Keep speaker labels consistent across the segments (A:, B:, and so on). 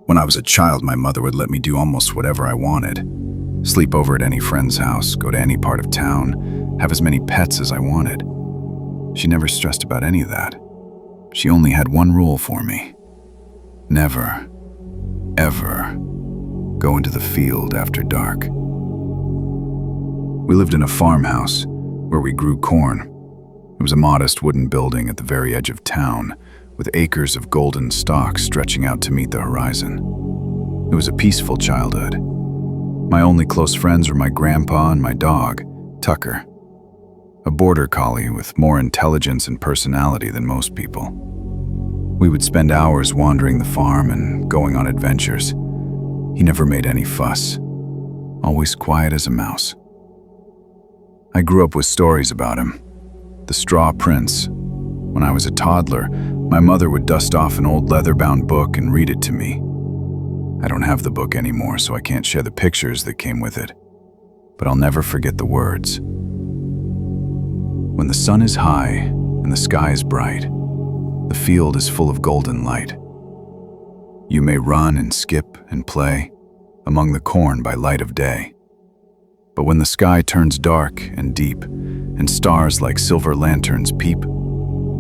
A: When I was a child, my mother would let me do almost whatever I wanted. Sleep over at any friend's house, go to any part of town, have as many pets as I wanted. She never stressed about any of that. She only had one rule for me. Never, ever go into the field after dark. We lived in a farmhouse where we grew corn. It was a modest wooden building at the very edge of town, with acres of golden stalks stretching out to meet the horizon. It was a peaceful childhood. My only close friends were my grandpa and my dog, Tucker, a border collie with more intelligence and personality than most people. We would spend hours wandering the farm and going on adventures. He never made any fuss, always quiet as a mouse. I grew up with stories about him. The Straw Prince. When I was a toddler, my mother would dust off an old leather-bound book and read it to me. I don't have the book anymore, so I can't share the pictures that came with it, but I'll never forget the words. When the sun is high and the sky is bright, the field is full of golden light. You may run and skip and play among the corn by light of day. But when the sky turns dark and deep, and stars like silver lanterns peep,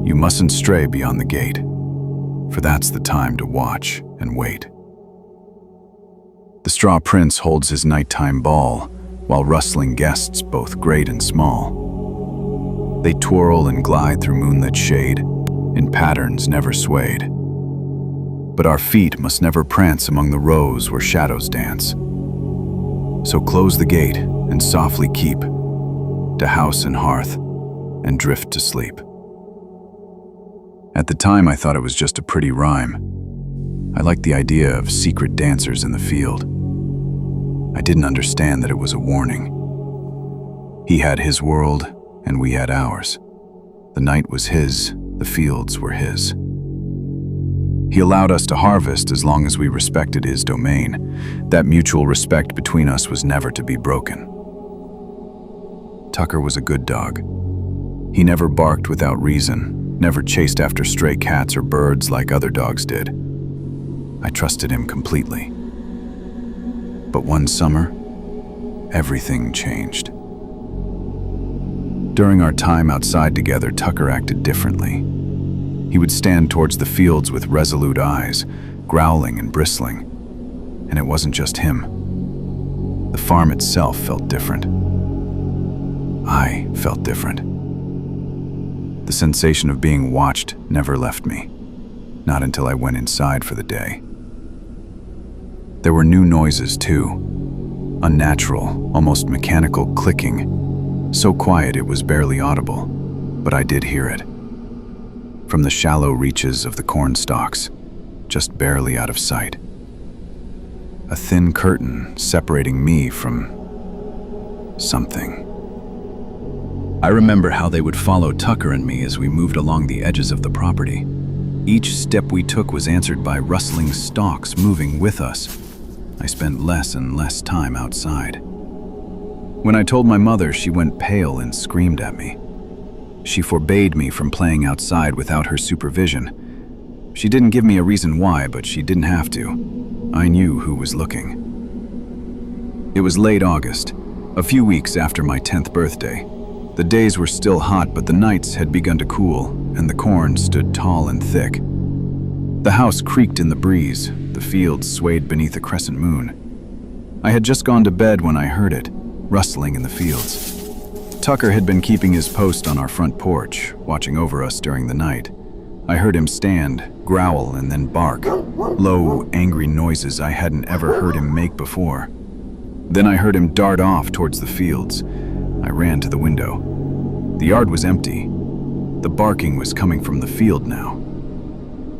A: you mustn't stray beyond the gate, for that's the time to watch and wait. The Straw Prince holds his nighttime ball, while rustling guests both great and small. They twirl and glide through moonlit shade, in patterns never swayed. But our feet must never prance among the rows where shadows dance. So close the gate and softly keep to house and hearth and drift to sleep. At the time, I thought it was just a pretty rhyme. I liked the idea of secret dancers in the field. I didn't understand that it was a warning. He had his world, and we had ours. The night was his, the fields were his. He allowed us to harvest as long as we respected his domain. That mutual respect between us was never to be broken. Tucker was a good dog. He never barked without reason, never chased after stray cats or birds like other dogs did. I trusted him completely. But one summer, everything changed. During our time outside together, Tucker acted differently. He would stand towards the fields with resolute eyes, growling and bristling. And it wasn't just him. The farm itself felt different. I felt different. The sensation of being watched never left me, not until I went inside for the day. There were new noises too, unnatural, almost mechanical clicking, so quiet it was barely audible, but I did hear it. From the shallow reaches of the corn stalks, just barely out of sight. A thin curtain separating me from something. I remember how they would follow Tucker and me as we moved along the edges of the property. Each step we took was answered by rustling stalks moving with us. I spent less and less time outside. When I told my mother, she went pale and screamed at me. She forbade me from playing outside without her supervision. She didn't give me a reason why, but she didn't have to. I knew who was looking. It was late August, a few weeks after my 10th birthday. The days were still hot, but the nights had begun to cool, and the corn stood tall and thick. The house creaked in the breeze, the fields swayed beneath a crescent moon. I had just gone to bed when I heard it, rustling in the fields. Tucker had been keeping his post on our front porch, watching over us during the night. I heard him stand, growl, and then bark, low, angry noises I hadn't ever heard him make before. Then I heard him dart off towards the fields. I ran to the window. The yard was empty. The barking was coming from the field now.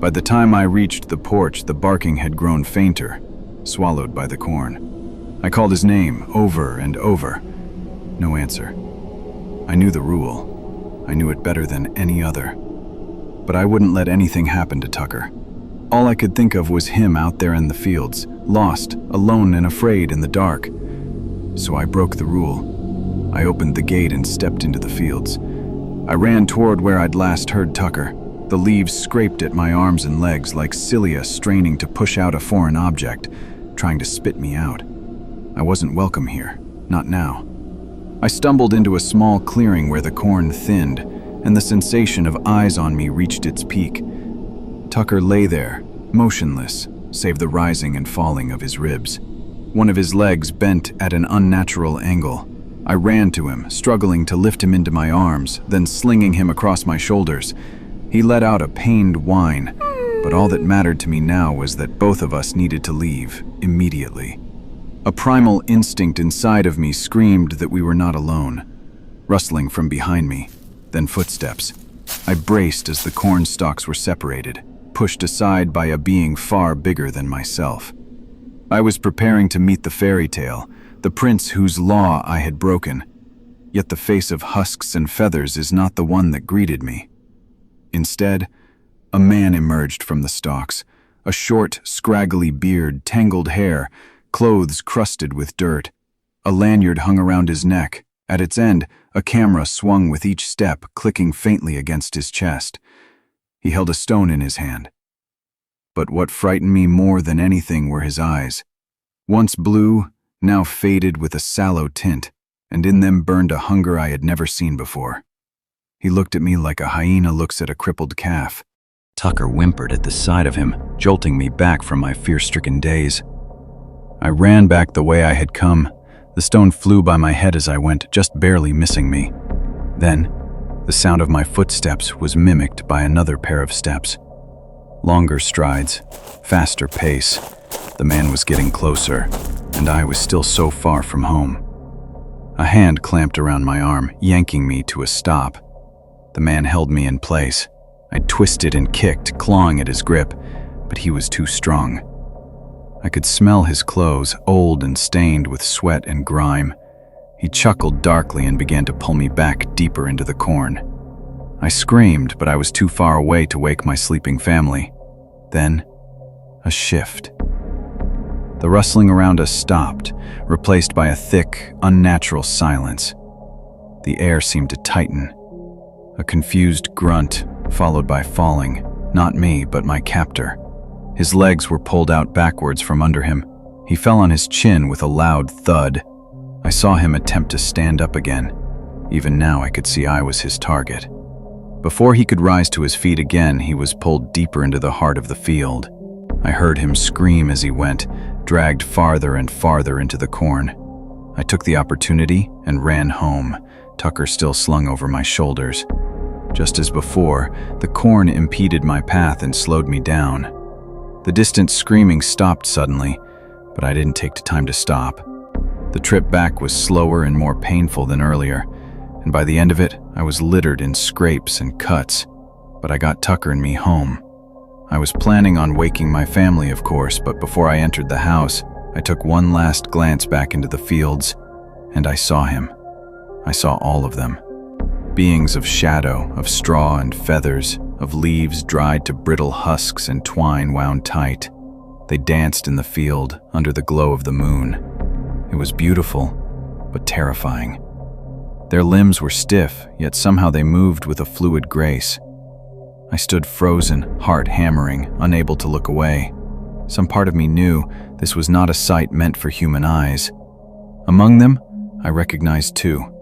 A: By the time I reached the porch, the barking had grown fainter, swallowed by the corn. I called his name over and over. No answer. I knew the rule. I knew it better than any other. But I wouldn't let anything happen to Tucker. All I could think of was him out there in the fields, lost, alone and afraid in the dark. So I broke the rule. I opened the gate and stepped into the fields. I ran toward where I'd last heard Tucker. The leaves scraped at my arms and legs like cilia straining to push out a foreign object, trying to spit me out. I wasn't welcome here, not now. I stumbled into a small clearing where the corn thinned, and the sensation of eyes on me reached its peak. Tucker lay there, motionless, save the rising and falling of his ribs. One of his legs bent at an unnatural angle. I ran to him, struggling to lift him into my arms, then slinging him across my shoulders. He let out a pained whine, but all that mattered to me now was that both of us needed to leave, immediately. A primal instinct inside of me screamed that we were not alone. Rustling from behind me, then footsteps. I braced as the corn stalks were separated, pushed aside by a being far bigger than myself. I was preparing to meet the fairy tale, the prince whose law I had broken. Yet the face of husks and feathers is not the one that greeted me. Instead, a man emerged from the stalks, a short, scraggly beard, tangled hair, clothes crusted with dirt. A lanyard hung around his neck. At its end, a camera swung with each step, clicking faintly against his chest. He held a stone in his hand. But what frightened me more than anything were his eyes. Once blue, now faded with a sallow tint, and in them burned a hunger I had never seen before. He looked at me like a hyena looks at a crippled calf. Tucker whimpered at the sight of him, jolting me back from my fear-stricken daze. I ran back the way I had come. The stone flew by my head as I went, just barely missing me. Then, the sound of my footsteps was mimicked by another pair of steps. Longer strides, faster pace. The man was getting closer, and I was still so far from home. A hand clamped around my arm, yanking me to a stop. The man held me in place. I twisted and kicked, clawing at his grip, but he was too strong. I could smell his clothes, old and stained with sweat and grime. He chuckled darkly and began to pull me back deeper into the corn. I screamed, but I was too far away to wake my sleeping family. Then, a shift. The rustling around us stopped, replaced by a thick, unnatural silence. The air seemed to tighten. A confused grunt, followed by falling, not me, but my captor. His legs were pulled out backwards from under him. He fell on his chin with a loud thud. I saw him attempt to stand up again. Even now I could see I was his target. Before he could rise to his feet again, he was pulled deeper into the heart of the field. I heard him scream as he went, dragged farther and farther into the corn. I took the opportunity and ran home, Tucker still slung over my shoulders. Just as before, the corn impeded my path and slowed me down. The distant screaming stopped suddenly, but I didn't take the time to stop. The trip back was slower and more painful than earlier, and by the end of it, I was littered in scrapes and cuts, but I got Tucker and me home. I was planning on waking my family, of course, but before I entered the house, I took one last glance back into the fields, and I saw him. I saw all of them. Beings of shadow, of straw and feathers, of leaves dried to brittle husks and twine wound tight. They danced in the field under the glow of the moon. It was beautiful, but terrifying. Their limbs were stiff, yet somehow they moved with a fluid grace. I stood frozen, heart hammering, unable to look away. Some part of me knew this was not a sight meant for human eyes. Among them, I recognized two.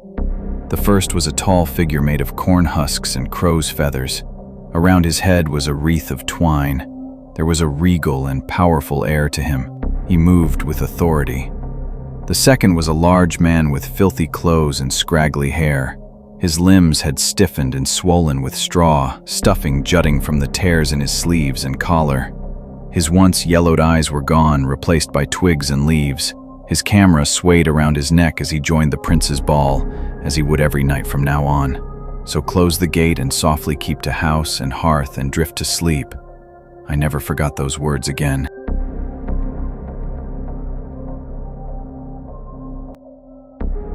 A: The first was a tall figure made of corn husks and crow's feathers. Around his head was a wreath of twine. There was a regal and powerful air to him. He moved with authority. The second was a large man with filthy clothes and scraggly hair. His limbs had stiffened and swollen with straw, stuffing jutting from the tears in his sleeves and collar. His once yellowed eyes were gone, replaced by twigs and leaves. His camera swayed around his neck as he joined the prince's ball, as he would every night from now on. So close the gate and softly keep to house and hearth and drift to sleep. I never forgot those words again.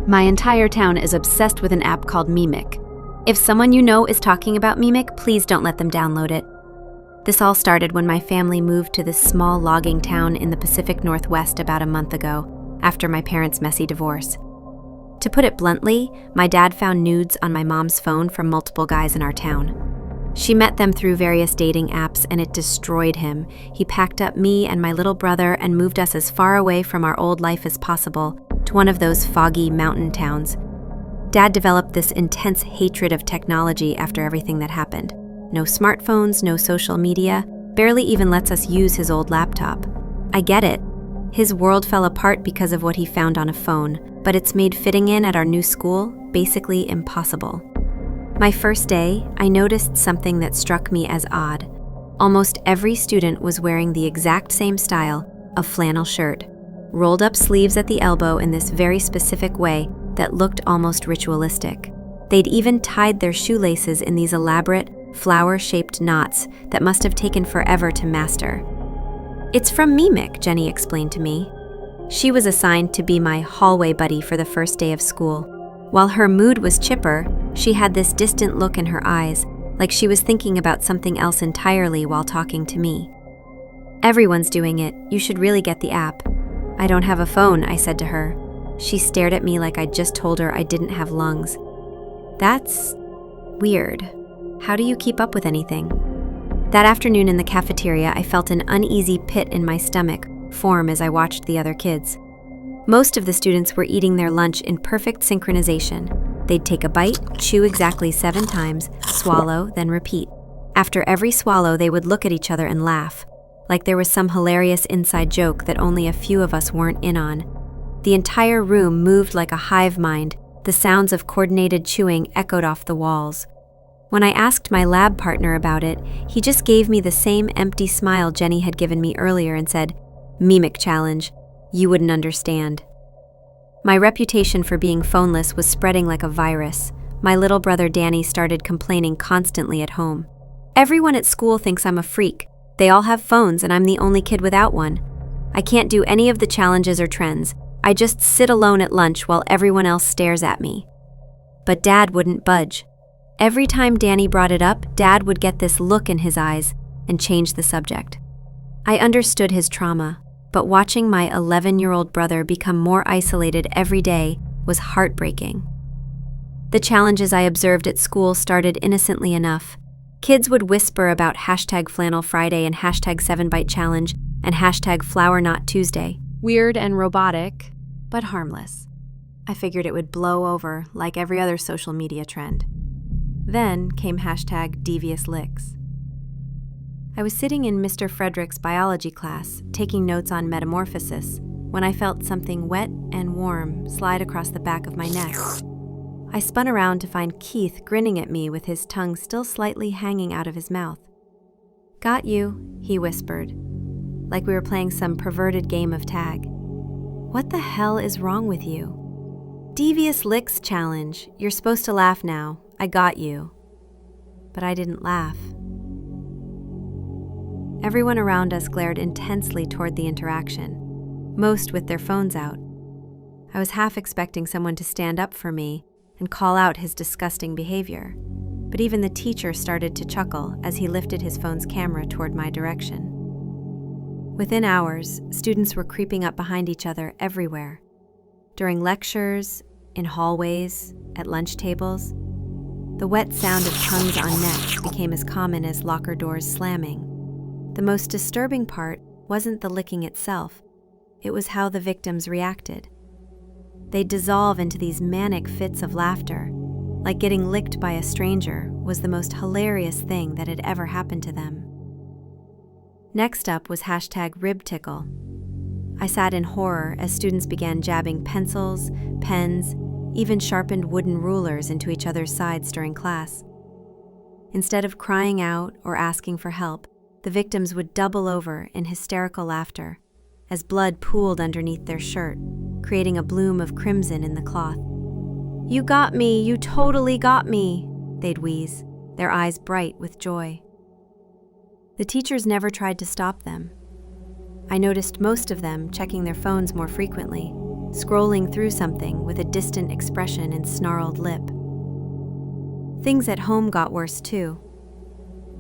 B: My entire town is obsessed with an app called Mimic. If someone you know is talking about Mimic, please don't let them download it. This all started when my family moved to this small logging town in the Pacific Northwest about a month ago, after my parents' messy divorce. To put it bluntly, my dad found nudes on my mom's phone from multiple guys in our town. She met them through various dating apps, and it destroyed him. He packed up me and my little brother and moved us as far away from our old life as possible to one of those foggy mountain towns. Dad developed this intense hatred of technology after everything that happened. No smartphones, no social media, barely even lets us use his old laptop. I get it. His world fell apart because of what he found on a phone, but it's made fitting in at our new school basically impossible. My first day, I noticed something that struck me as odd. Almost every student was wearing the exact same style of flannel shirt, rolled up sleeves at the elbow in this very specific way that looked almost ritualistic. They'd even tied their shoelaces in these elaborate, flower-shaped knots that must have taken forever to master. "It's from Mimic," Jenny explained to me. She was assigned to be my hallway buddy for the first day of school. While her mood was chipper, she had this distant look in her eyes, like she was thinking about something else entirely while talking to me. "Everyone's doing it. You should really get the app." "I don't have a phone," I said to her. She stared at me like I'd just told her I didn't have lungs. "That's weird. How do you keep up with anything?" That afternoon in the cafeteria, I felt an uneasy pit in my stomach form as I watched the other kids. Most of the students were eating their lunch in perfect synchronization. They'd take a bite, chew exactly 7 times, swallow, then repeat. After every swallow, they would look at each other and laugh, like there was some hilarious inside joke that only a few of us weren't in on. The entire room moved like a hive mind. The sounds of coordinated chewing echoed off the walls. When I asked my lab partner about it, he just gave me the same empty smile Jenny had given me earlier and said, "Mimic challenge. You wouldn't understand." My reputation for being phoneless was spreading like a virus. My little brother Danny started complaining constantly at home. "Everyone at school thinks I'm a freak. They all have phones and I'm the only kid without one. I can't do any of the challenges or trends. I just sit alone at lunch while everyone else stares at me." But Dad wouldn't budge. Every time Danny brought it up, Dad would get this look in his eyes and change the subject. I understood his trauma, but watching my 11-year-old brother become more isolated every day was heartbreaking. The challenges I observed at school started innocently enough. Kids would whisper about #FlannelFriday and #7bite challenge and #FlowerKnotTuesday. Weird and robotic, but harmless. I figured it would blow over like every other social media trend. Then came #DeviousLicks. I was sitting in Mr. Frederick's biology class, taking notes on metamorphosis, when I felt something wet and warm slide across the back of my neck. I spun around to find Keith grinning at me with his tongue still slightly hanging out of his mouth. "Got you," he whispered, like we were playing some perverted game of tag. "What the hell is wrong with you?" "Devious Licks challenge. You're supposed to laugh now. I got you." But I didn't laugh. Everyone around us glared intensely toward the interaction, most with their phones out. I was half expecting someone to stand up for me and call out his disgusting behavior, but even the teacher started to chuckle as he lifted his phone's camera toward my direction. Within hours, students were creeping up behind each other everywhere. During lectures, in hallways, at lunch tables, the wet sound of tongues on necks became as common as locker doors slamming. The most disturbing part wasn't the licking itself, it was how the victims reacted. They'd dissolve into these manic fits of laughter, like getting licked by a stranger was the most hilarious thing that had ever happened to them. Next up was #RibTickle. I sat in horror as students began jabbing pencils, pens, even sharpened wooden rulers into each other's sides during class. Instead of crying out or asking for help, the victims would double over in hysterical laughter as blood pooled underneath their shirt, creating a bloom of crimson in the cloth. "You got me! You totally got me!" they'd wheeze, their eyes bright with joy. The teachers never tried to stop them. I noticed most of them checking their phones more frequently, scrolling through something with a distant expression and snarled lip. Things at home got worse too.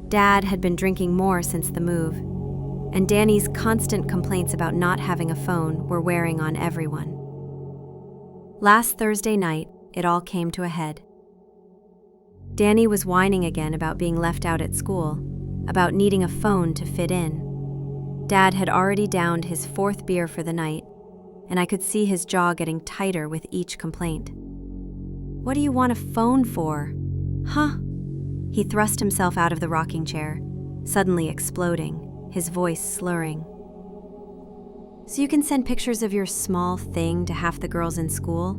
B: Dad had been drinking more since the move, and Danny's constant complaints about not having a phone were wearing on everyone. Last Thursday night, it all came to a head. Danny was whining again about being left out at school, about needing a phone to fit in. Dad had already downed his 4th beer for the night, and I could see his jaw getting tighter with each complaint. "What do you want a phone for?" "Huh?" He thrust himself out of the rocking chair, suddenly exploding, his voice slurring. "So you can send pictures of your small thing to half the girls in school?"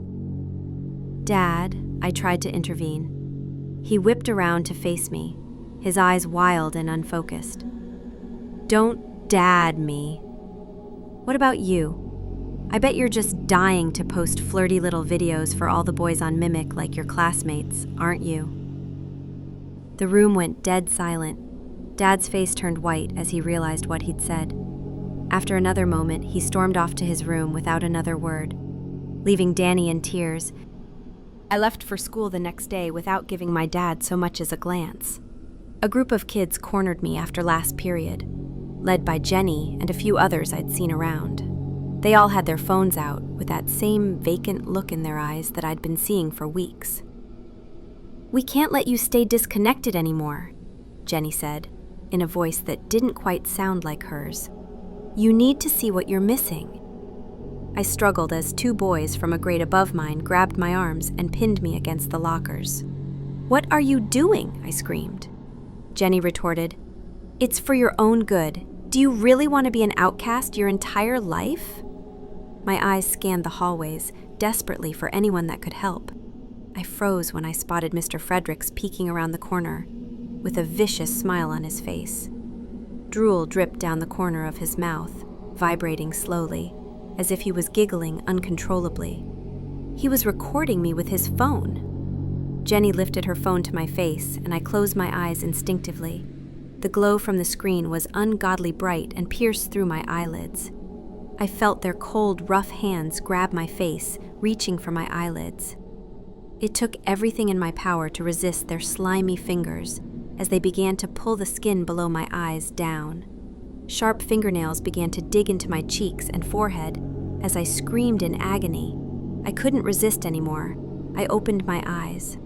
B: "Dad," I tried to intervene. He whipped around to face me, his eyes wild and unfocused. "Don't dad me. What about you? I bet you're just dying to post flirty little videos for all the boys on Mimic like your classmates, aren't you?" The room went dead silent. Dad's face turned white as he realized what he'd said. After another moment, he stormed off to his room without another word, leaving Danny in tears. I left for school the next day without giving my dad so much as a glance. A group of kids cornered me after last period, led by Jenny and a few others I'd seen around. They all had their phones out, with that same vacant look in their eyes that I'd been seeing for weeks. "We can't let you stay disconnected anymore," Jenny said, in a voice that didn't quite sound like hers. "You need to see what you're missing." I struggled as 2 boys from a grade above mine grabbed my arms and pinned me against the lockers. "What are you doing?" I screamed. Jenny retorted, "It's for your own good. Do you really want to be an outcast your entire life?" My eyes scanned the hallways, desperately for anyone that could help. I froze when I spotted Mr. Fredericks peeking around the corner, with a vicious smile on his face. Drool dripped down the corner of his mouth, vibrating slowly, as if he was giggling uncontrollably. He was recording me with his phone. Jenny lifted her phone to my face, and I closed my eyes instinctively. The glow from the screen was ungodly bright and pierced through my eyelids. I felt their cold, rough hands grab my face, reaching for my eyelids. It took everything in my power to resist their slimy fingers as they began to pull the skin below my eyes down. Sharp fingernails began to dig into my cheeks and forehead as I screamed in agony. I couldn't resist anymore. I opened my eyes.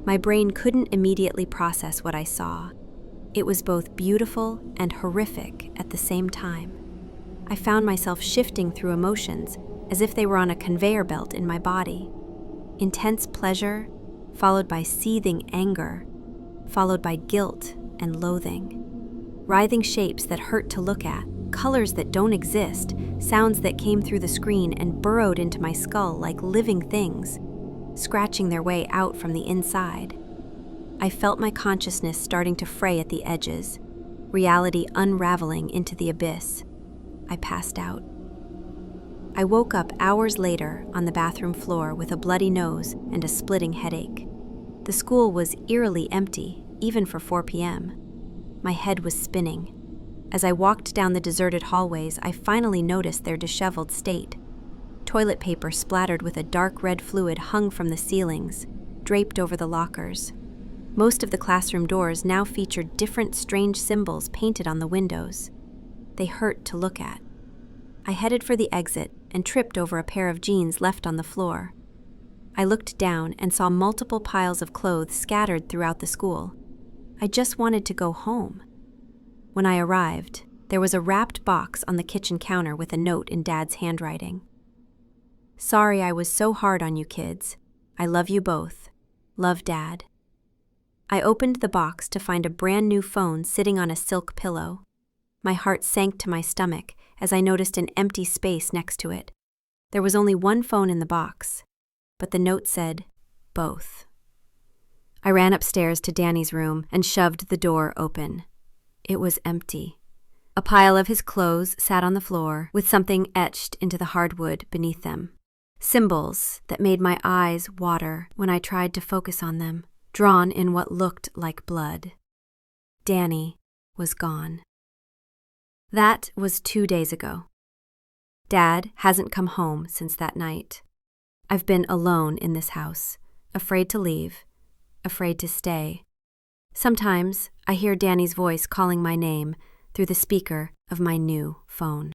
B: My brain couldn't immediately process what I saw. It was both beautiful and horrific at the same time. I found myself shifting through emotions as if they were on a conveyor belt in my body. Intense pleasure, followed by seething anger, followed by guilt and loathing. Writhing shapes that hurt to look at, colors that don't exist, sounds that came through the screen and burrowed into my skull like living things, scratching their way out from the inside. I felt my consciousness starting to fray at the edges, reality unraveling into the abyss. I passed out. I woke up hours later on the bathroom floor with a bloody nose and a splitting headache. The school was eerily empty, even for 4 p.m. My head was spinning. As I walked down the deserted hallways, I finally noticed their disheveled state. Toilet paper splattered with a dark red fluid hung from the ceilings, draped over the lockers. Most of the classroom doors now featured different strange symbols painted on the windows. They hurt to look at. I headed for the exit and tripped over a pair of jeans left on the floor. I looked down and saw multiple piles of clothes scattered throughout the school. I just wanted to go home. When I arrived, there was a wrapped box on the kitchen counter with a note in Dad's handwriting. "Sorry I was so hard on you kids. I love you both. Love, Dad." I opened the box to find a brand new phone sitting on a silk pillow. My heart sank to my stomach as I noticed an empty space next to it. There was only one phone in the box, but the note said, "Both." I ran upstairs to Danny's room and shoved the door open. It was empty. A pile of his clothes sat on the floor with something etched into the hardwood beneath them. Symbols that made my eyes water when I tried to focus on them, drawn in what looked like blood. Danny was gone. That was 2 days ago. Dad hasn't come home since that night. I've been alone in this house, afraid to leave, afraid to stay. Sometimes I hear Danny's voice calling my name through the speaker of my new phone.